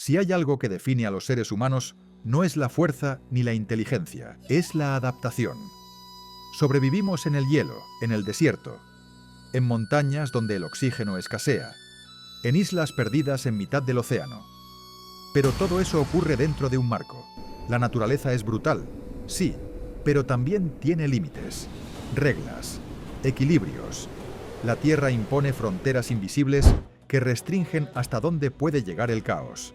Si hay algo que define a los seres humanos, no es la fuerza ni la inteligencia, es la adaptación. Sobrevivimos en el hielo, en el desierto, en montañas donde el oxígeno escasea, en islas perdidas en mitad del océano. Pero todo eso ocurre dentro de un marco. La naturaleza es brutal, sí, pero también tiene límites, reglas, equilibrios. La Tierra impone fronteras invisibles que restringen hasta dónde puede llegar el caos.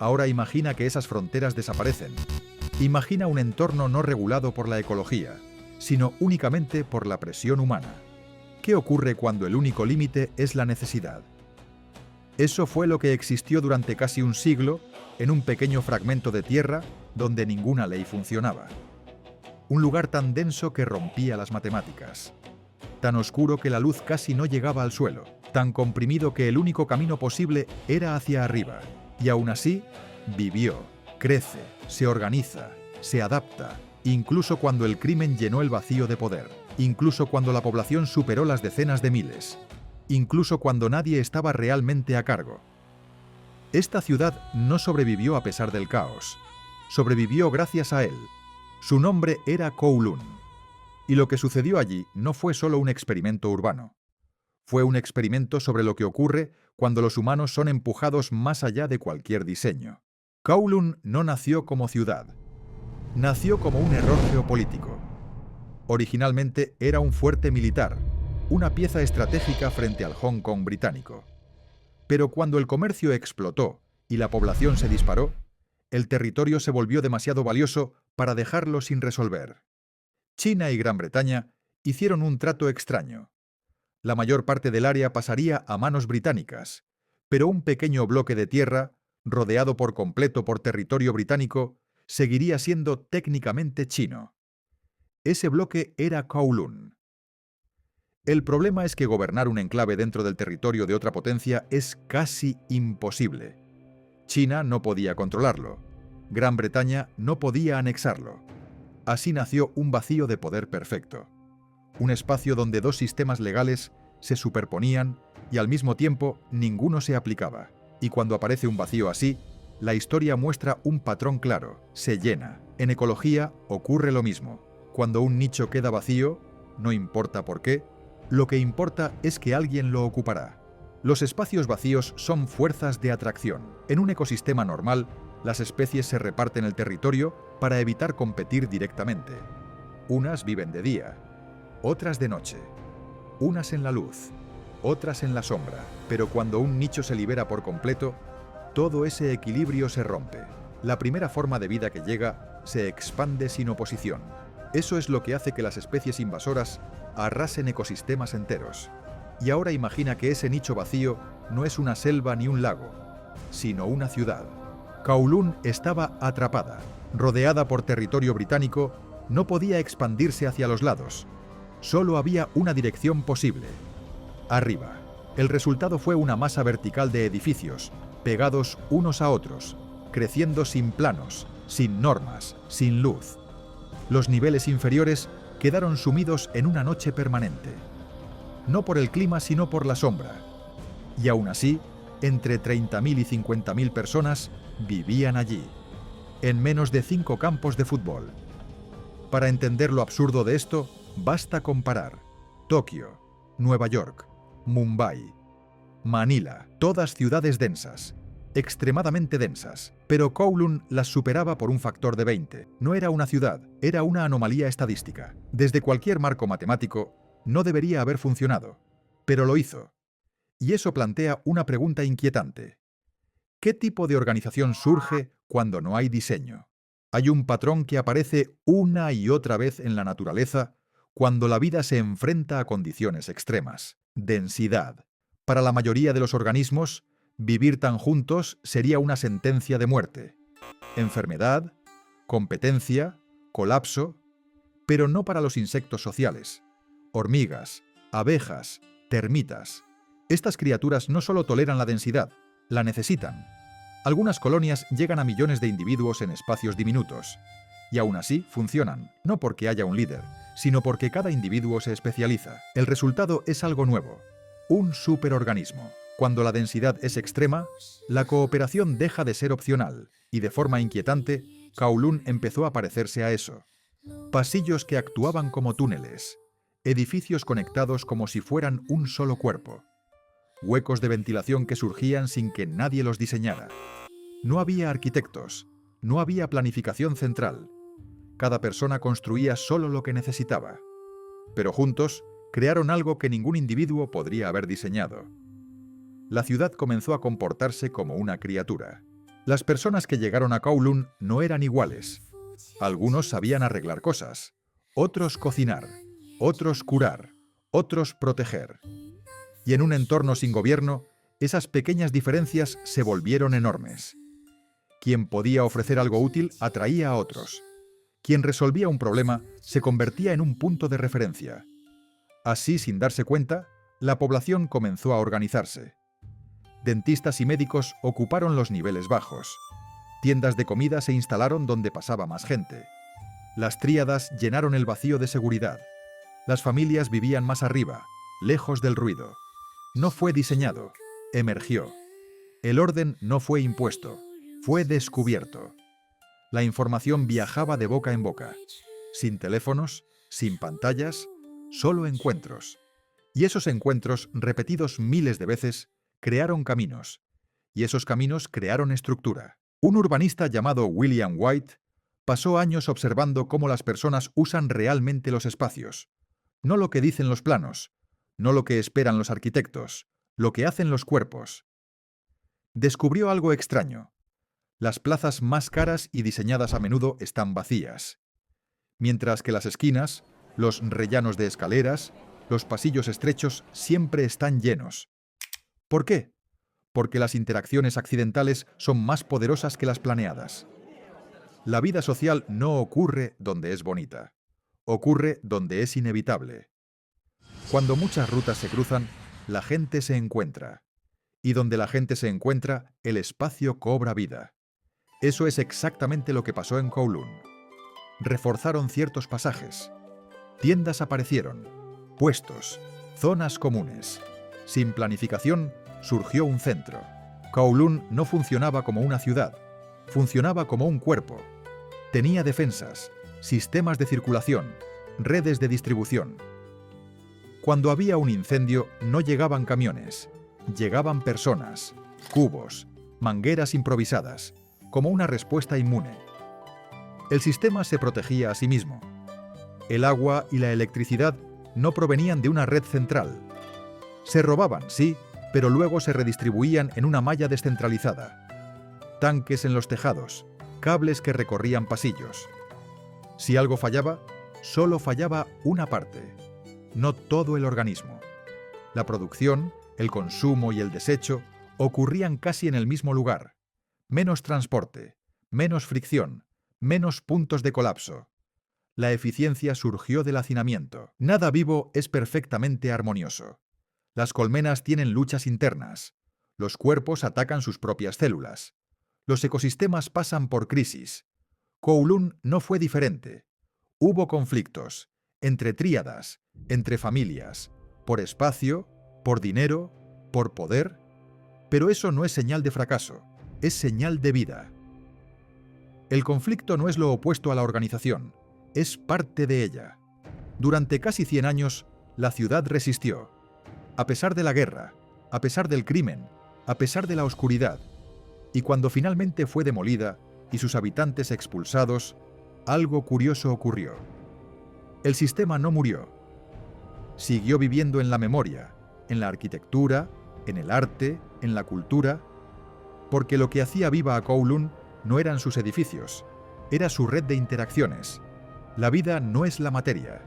Ahora imagina que esas fronteras desaparecen. Imagina un entorno no regulado por la ecología, sino únicamente por la presión humana. ¿Qué ocurre cuando el único límite es la necesidad? Eso fue lo que existió durante casi un siglo en un pequeño fragmento de tierra donde ninguna ley funcionaba. Un lugar tan denso que rompía las matemáticas, tan oscuro que la luz casi no llegaba al suelo, tan comprimido que el único camino posible era hacia arriba. Y aún así, vivió, crece, se organiza, se adapta, incluso cuando el crimen llenó el vacío de poder, incluso cuando la población superó las decenas de miles, incluso cuando nadie estaba realmente a cargo. Esta ciudad no sobrevivió a pesar del caos, sobrevivió gracias a él. Su nombre era Kowloon. Y lo que sucedió allí no fue solo un experimento urbano. Fue un experimento sobre lo que ocurre cuando los humanos son empujados más allá de cualquier diseño. Kowloon no nació como ciudad. Nació como un error geopolítico. Originalmente era un fuerte militar, una pieza estratégica frente al Hong Kong británico. Pero cuando el comercio explotó y la población se disparó, el territorio se volvió demasiado valioso para dejarlo sin resolver. China y Gran Bretaña hicieron un trato extraño. La mayor parte del área pasaría a manos británicas, pero un pequeño bloque de tierra, rodeado por completo por territorio británico, seguiría siendo técnicamente chino. Ese bloque era Kowloon. El problema es que gobernar un enclave dentro del territorio de otra potencia es casi imposible. China no podía controlarlo. Gran Bretaña no podía anexarlo. Así nació un vacío de poder perfecto. Un espacio donde dos sistemas legales se superponían y al mismo tiempo ninguno se aplicaba. Y cuando aparece un vacío así, la historia muestra un patrón claro, se llena. En ecología ocurre lo mismo. Cuando un nicho queda vacío, no importa por qué, lo que importa es que alguien lo ocupará. Los espacios vacíos son fuerzas de atracción. En un ecosistema normal, las especies se reparten el territorio para evitar competir directamente. Unas viven de día, otras de noche, unas en la luz, otras en la sombra. Pero cuando un nicho se libera por completo, todo ese equilibrio se rompe. La primera forma de vida que llega se expande sin oposición. Eso es lo que hace que las especies invasoras arrasen ecosistemas enteros. Y ahora imagina que ese nicho vacío no es una selva ni un lago, sino una ciudad. Kowloon estaba atrapada, rodeada por territorio británico, no podía expandirse hacia los lados. Solo había una dirección posible: arriba. El resultado fue una masa vertical de edificios, pegados unos a otros, creciendo sin planos, sin normas, sin luz. Los niveles inferiores quedaron sumidos en una noche permanente. No por el clima, sino por la sombra. Y aún así, entre 30.000 y 50.000 personas vivían allí, en menos de 5 campos de fútbol. Para entender lo absurdo de esto, basta comparar Tokio, Nueva York, Mumbai, Manila, todas ciudades densas, extremadamente densas, pero Kowloon las superaba por un factor de 20. No era una ciudad, era una anomalía estadística. Desde cualquier marco matemático, no debería haber funcionado, pero lo hizo. Y eso plantea una pregunta inquietante. ¿Qué tipo de organización surge cuando no hay diseño? Hay un patrón que aparece una y otra vez en la naturaleza cuando la vida se enfrenta a condiciones extremas. Densidad. Para la mayoría de los organismos, vivir tan juntos sería una sentencia de muerte. Enfermedad, competencia, colapso, pero no para los insectos sociales. Hormigas, abejas, termitas. Estas criaturas no solo toleran la densidad, la necesitan. Algunas colonias llegan a millones de individuos en espacios diminutos. Y aún así funcionan, no porque haya un líder, sino porque cada individuo se especializa. El resultado es algo nuevo, un superorganismo. Cuando la densidad es extrema, la cooperación deja de ser opcional, y de forma inquietante, Kowloon empezó a parecerse a eso. Pasillos que actuaban como túneles, edificios conectados como si fueran un solo cuerpo, huecos de ventilación que surgían sin que nadie los diseñara. No había arquitectos, no había planificación central. Cada persona construía solo lo que necesitaba. Pero juntos, crearon algo que ningún individuo podría haber diseñado. La ciudad comenzó a comportarse como una criatura. Las personas que llegaron a Kowloon no eran iguales. Algunos sabían arreglar cosas, otros cocinar, otros curar, otros proteger. Y en un entorno sin gobierno, esas pequeñas diferencias se volvieron enormes. Quien podía ofrecer algo útil atraía a otros. Quien resolvía un problema se convertía en un punto de referencia. Así, sin darse cuenta, la población comenzó a organizarse. Dentistas y médicos ocuparon los niveles bajos. Tiendas de comida se instalaron donde pasaba más gente. Las tríadas llenaron el vacío de seguridad. Las familias vivían más arriba, lejos del ruido. No fue diseñado, emergió. El orden no fue impuesto, fue descubierto. La información viajaba de boca en boca, sin teléfonos, sin pantallas, solo encuentros. Y esos encuentros, repetidos miles de veces, crearon caminos. Y esos caminos crearon estructura. Un urbanista llamado William White pasó años observando cómo las personas usan realmente los espacios. No lo que dicen los planos, no lo que esperan los arquitectos, lo que hacen los cuerpos. Descubrió algo extraño. Las plazas más caras y diseñadas a menudo están vacías, mientras que las esquinas, los rellanos de escaleras, los pasillos estrechos siempre están llenos. ¿Por qué? Porque las interacciones accidentales son más poderosas que las planeadas. La vida social no ocurre donde es bonita, ocurre donde es inevitable. Cuando muchas rutas se cruzan, la gente se encuentra. Y donde la gente se encuentra, el espacio cobra vida. Eso es exactamente lo que pasó en Kowloon. Reforzaron ciertos pasajes. Tiendas aparecieron, puestos, zonas comunes. Sin planificación, surgió un centro. Kowloon no funcionaba como una ciudad, funcionaba como un cuerpo. Tenía defensas, sistemas de circulación, redes de distribución. Cuando había un incendio, no llegaban camiones, llegaban personas, cubos, mangueras improvisadas, como una respuesta inmune. El sistema se protegía a sí mismo. El agua y la electricidad no provenían de una red central. Se robaban, sí, pero luego se redistribuían en una malla descentralizada. Tanques en los tejados, cables que recorrían pasillos. Si algo fallaba, solo fallaba una parte, no todo el organismo. La producción, el consumo y el desecho ocurrían casi en el mismo lugar. Menos transporte, menos fricción, menos puntos de colapso. La eficiencia surgió del hacinamiento. Nada vivo es perfectamente armonioso. Las colmenas tienen luchas internas. Los cuerpos atacan sus propias células. Los ecosistemas pasan por crisis. Kowloon no fue diferente. Hubo conflictos, entre tríadas, entre familias, por espacio, por dinero, por poder. Pero eso no es señal de fracaso, es señal de vida. El conflicto no es lo opuesto a la organización, es parte de ella. Durante casi 100 años, la ciudad resistió. A pesar de la guerra, a pesar del crimen, a pesar de la oscuridad. Y cuando finalmente fue demolida y sus habitantes expulsados, algo curioso ocurrió. El sistema no murió. Siguió viviendo en la memoria, en la arquitectura, en el arte, en la cultura, porque lo que hacía viva a Kowloon no eran sus edificios, era su red de interacciones. La vida no es la materia,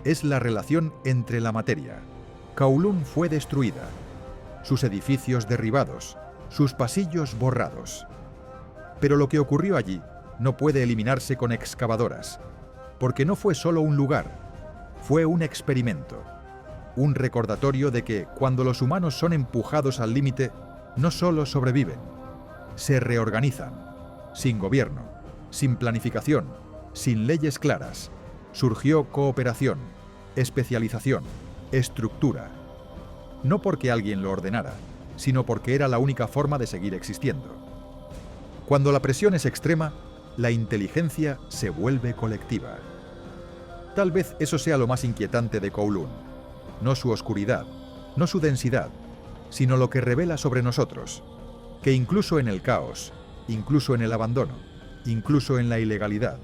es la relación entre la materia. Kowloon fue destruida, sus edificios derribados, sus pasillos borrados. Pero lo que ocurrió allí no puede eliminarse con excavadoras, porque no fue solo un lugar, fue un experimento, un recordatorio de que cuando los humanos son empujados al límite, no solo sobreviven, se reorganizan, sin gobierno, sin planificación, sin leyes claras. Surgió cooperación, especialización, estructura. No porque alguien lo ordenara, sino porque era la única forma de seguir existiendo. Cuando la presión es extrema, la inteligencia se vuelve colectiva. Tal vez eso sea lo más inquietante de Kowloon, no su oscuridad, no su densidad, sino lo que revela sobre nosotros, que incluso en el caos, incluso en el abandono, incluso en la ilegalidad,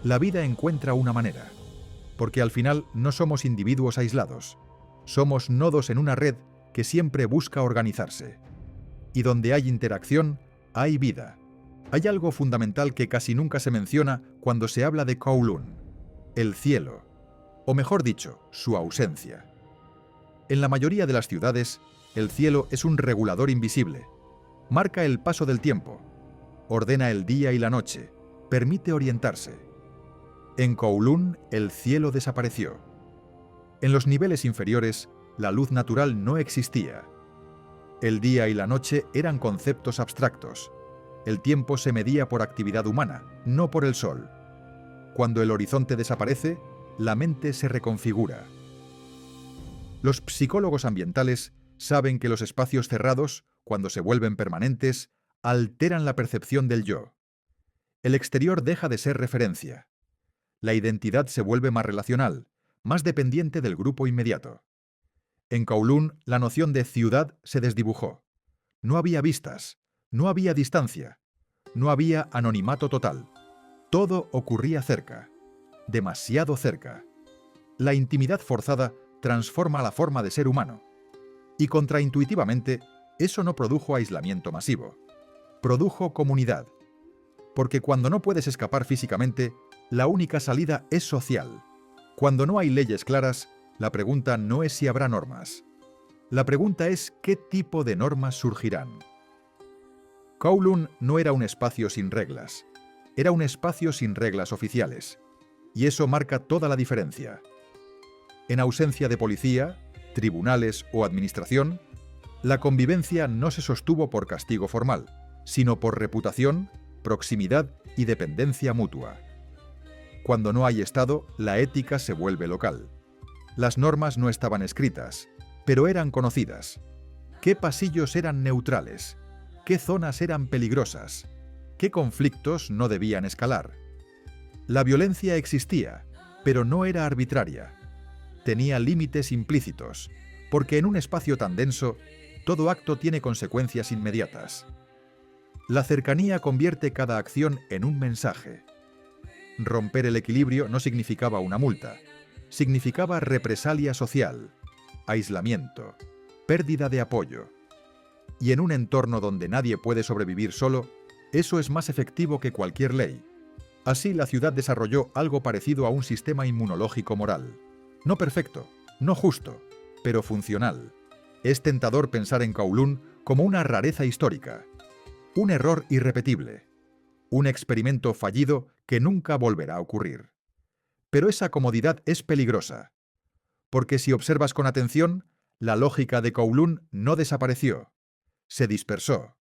la vida encuentra una manera, porque al final no somos individuos aislados, somos nodos en una red que siempre busca organizarse. Y donde hay interacción, hay vida. Hay algo fundamental que casi nunca se menciona cuando se habla de Kowloon: el cielo, o mejor dicho, su ausencia. En la mayoría de las ciudades, el cielo es un regulador invisible. Marca el paso del tiempo, ordena el día y la noche, permite orientarse. En Kowloon, el cielo desapareció. En los niveles inferiores, la luz natural no existía. El día y la noche eran conceptos abstractos. El tiempo se medía por actividad humana, no por el sol. Cuando el horizonte desaparece, la mente se reconfigura. Los psicólogos ambientales saben que los espacios cerrados, cuando se vuelven permanentes, alteran la percepción del yo. El exterior deja de ser referencia. La identidad se vuelve más relacional, más dependiente del grupo inmediato. En Kowloon, la noción de ciudad se desdibujó. No había vistas, no había distancia, no había anonimato total. Todo ocurría cerca, demasiado cerca. La intimidad forzada transforma la forma de ser humano. Y contraintuitivamente, eso no produjo aislamiento masivo. Produjo comunidad. Porque cuando no puedes escapar físicamente, la única salida es social. Cuando no hay leyes claras, la pregunta no es si habrá normas. La pregunta es qué tipo de normas surgirán. Kowloon no era un espacio sin reglas. Era un espacio sin reglas oficiales. Y eso marca toda la diferencia. En ausencia de policía, tribunales o administración, la convivencia no se sostuvo por castigo formal, sino por reputación, proximidad y dependencia mutua. Cuando no hay Estado, la ética se vuelve local. Las normas no estaban escritas, pero eran conocidas. ¿Qué pasillos eran neutrales? ¿Qué zonas eran peligrosas? ¿Qué conflictos no debían escalar? La violencia existía, pero no era arbitraria. Tenía límites implícitos, porque en un espacio tan denso, todo acto tiene consecuencias inmediatas. La cercanía convierte cada acción en un mensaje. Romper el equilibrio no significaba una multa, significaba represalia social, aislamiento, pérdida de apoyo. Y en un entorno donde nadie puede sobrevivir solo, eso es más efectivo que cualquier ley. Así la ciudad desarrolló algo parecido a un sistema inmunológico moral. No perfecto, no justo, pero funcional. Es tentador pensar en Kowloon como una rareza histórica, un error irrepetible, un experimento fallido que nunca volverá a ocurrir. Pero esa comodidad es peligrosa, porque si observas con atención, la lógica de Kowloon no desapareció, se dispersó.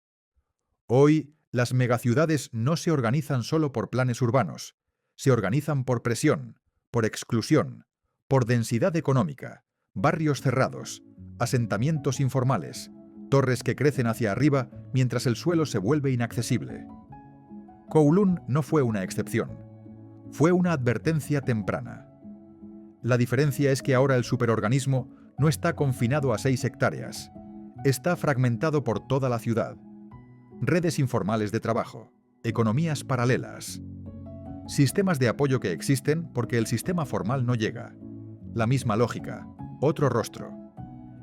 Hoy, las megaciudades no se organizan solo por planes urbanos, se organizan por presión, por exclusión, por densidad económica, barrios cerrados, asentamientos informales, torres que crecen hacia arriba mientras el suelo se vuelve inaccesible. Kowloon no fue una excepción, fue una advertencia temprana. La diferencia es que ahora el superorganismo no está confinado a 6 hectáreas, está fragmentado por toda la ciudad. Redes informales de trabajo, economías paralelas, sistemas de apoyo que existen porque el sistema formal no llega. La misma lógica, otro rostro.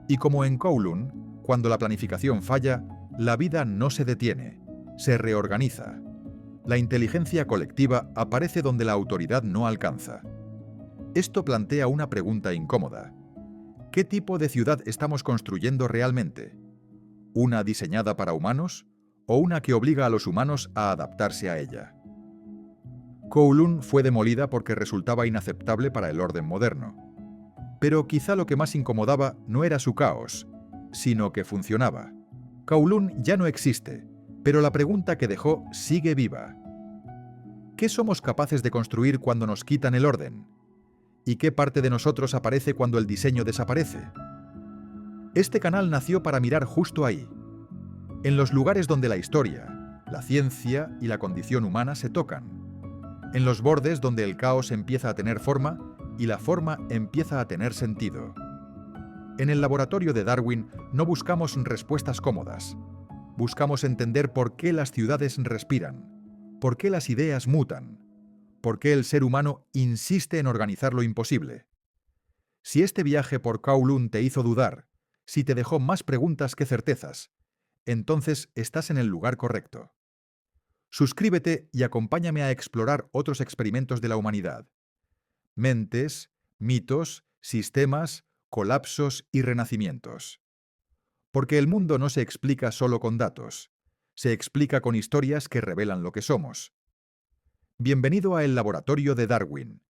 Y como en Kowloon, cuando la planificación falla, la vida no se detiene, se reorganiza. La inteligencia colectiva aparece donde la autoridad no alcanza. Esto plantea una pregunta incómoda. ¿Qué tipo de ciudad estamos construyendo realmente? ¿Una diseñada para humanos o una que obliga a los humanos a adaptarse a ella? Kowloon fue demolida porque resultaba inaceptable para el orden moderno. Pero quizá lo que más incomodaba no era su caos, sino que funcionaba. Kowloon ya no existe, pero la pregunta que dejó sigue viva. ¿Qué somos capaces de construir cuando nos quitan el orden? ¿Y qué parte de nosotros aparece cuando el diseño desaparece? Este canal nació para mirar justo ahí, en los lugares donde la historia, la ciencia y la condición humana se tocan, en los bordes donde el caos empieza a tener forma y la forma empieza a tener sentido. En el laboratorio de Darwin no buscamos respuestas cómodas. Buscamos entender por qué las ciudades respiran, por qué las ideas mutan, por qué el ser humano insiste en organizar lo imposible. Si este viaje por Kowloon te hizo dudar, si te dejó más preguntas que certezas, entonces estás en el lugar correcto. Suscríbete y acompáñame a explorar otros experimentos de la humanidad. Mentes, mitos, sistemas, colapsos y renacimientos. Porque el mundo no se explica solo con datos, se explica con historias que revelan lo que somos. Bienvenido a El Laboratorio de Darwin,